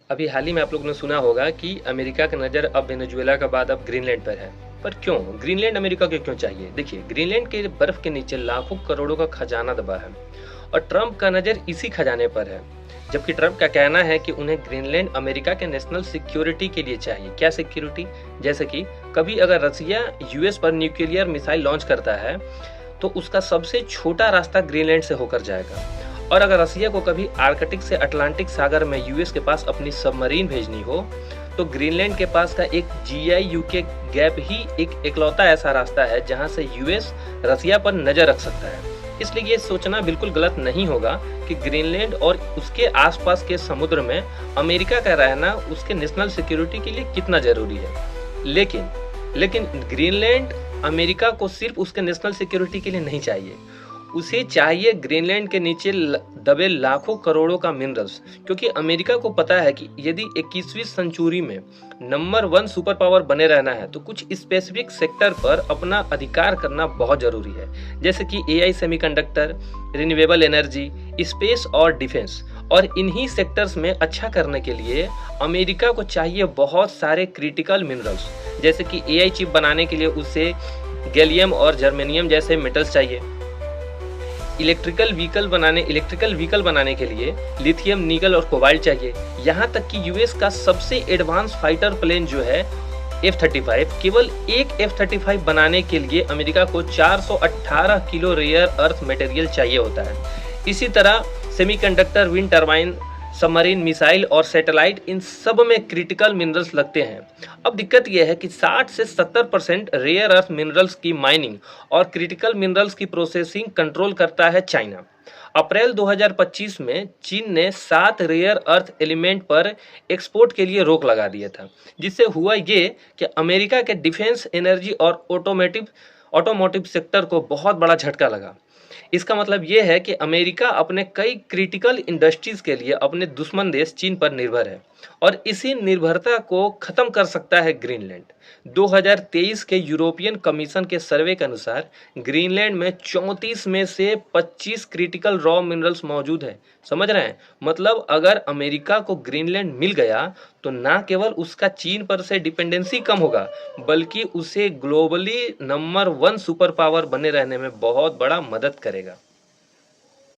अभी हाल ही में आप लोगों ने सुना होगा कि अमेरिका की नज़र अब वेनेजुएला के बाद अब ग्रीनलैंड पर है। पर क्यों ग्रीनलैंड अमेरिका को क्यों चाहिए? देखिए, ग्रीनलैंड के बर्फ के नीचे लाखों करोड़ों का खजाना दबा है और ट्रंप का नज़र इसी खजाने पर है। जबकि ट्रंप का कहना है कि उन्हें ग्रीनलैंड अमेरिका के नेशनल सिक्योरिटी के लिए चाहिए। क्या सिक्योरिटी? जैसे कि कभी अगर रसिया यूएस पर न्यूक्लियर मिसाइल लॉन्च करता है तो उसका सबसे छोटा रास्ता ग्रीनलैंड से होकर जाएगा। और अगर रसिया को कभी आर्कटिक से अटलांटिक सागर में यूएस के पास अपनी सबमरीन भेजनी हो तो ग्रीनलैंड के पास का एक GI-UK गैप ही एक इकलौता ऐसा रास्ता है जहां से यूएस रसिया पर नजर रख सकता है। इसलिए ये सोचना बिल्कुल गलत नहीं होगा कि ग्रीनलैंड और उसके आसपास के समुद्र में अमेरिका का रहना उसके नेशनल सिक्योरिटी के लिए कितना जरूरी है। लेकिन ग्रीनलैंड अमेरिका को सिर्फ उसके नेशनल सिक्योरिटी के लिए नहीं चाहिए, उसे चाहिए ग्रीनलैंड के नीचे दबे लाखों करोड़ों का मिनरल्स। क्योंकि अमेरिका को पता है कि यदि 21वीं सेंचुरी में नंबर 1 सुपर पावर बने रहना है तो कुछ स्पेसिफिक सेक्टर पर अपना अधिकार करना बहुत जरूरी है, जैसे कि AI, semiconductor, renewable energy, space और डिफेंस। और इन्हीं सेक्टर्स में अच्छा करने के लिए अमेरिका को चाहिए बहुत सारे क्रिटिकल मिनरल्स, जैसे कि AI चिप बनाने के लिए उसे गैलियम और जर्मेनियम जैसे मेटल्स चाहिए। इलेक्ट्रिकल व्हीकल बनाने के लिए लिथियम, निकल और कोबाल्ट चाहिए। यहाँ तक कि यूएस का सबसे एडवांस फाइटर प्लेन जो है F-35, केवल एक F-35 बनाने के लिए अमेरिका को 418 किलो रेयर अर्थ मटेरियल चाहिए होता है। इसी तरह semiconductor, wind turbine, submarine, missile और सैटेलाइट, इन सब में क्रिटिकल मिनरल्स लगते हैं। अब दिक्कत यह है कि 60 से 70% रेयर अर्थ मिनरल्स की माइनिंग और क्रिटिकल मिनरल्स की प्रोसेसिंग कंट्रोल करता है चाइना। अप्रैल 2025 में चीन ने 7 रेयर अर्थ एलिमेंट पर एक्सपोर्ट के लिए रोक लगा दिया था, जिससे हुआ ये कि अमेरिका के डिफेंस, एनर्जी और ऑटोमोटिव सेक्टर को बहुत बड़ा झटका लगा। इसका मतलब ये है कि अमेरिका अपने कई क्रिटिकल इंडस्ट्रीज के लिए अपने दुश्मन देश चीन पर निर्भर है और इसी निर्भरता को खत्म कर सकता है ग्रीनलैंड। 2023 के यूरोपियन कमीशन के सर्वे के अनुसार ग्रीनलैंड में 34 में से 25 क्रिटिकल रॉ मिनरल्स मौजूद है। समझ रहे हैं? मतलब अगर अमेरिका को ग्रीनलैंड मिल गया तो ना केवल उसका चीन पर से डिपेंडेंसी कम होगा, बल्कि उसे ग्लोबली नंबर 1 सुपर पावर बने रहने में बहुत बड़ा मदद करेगा।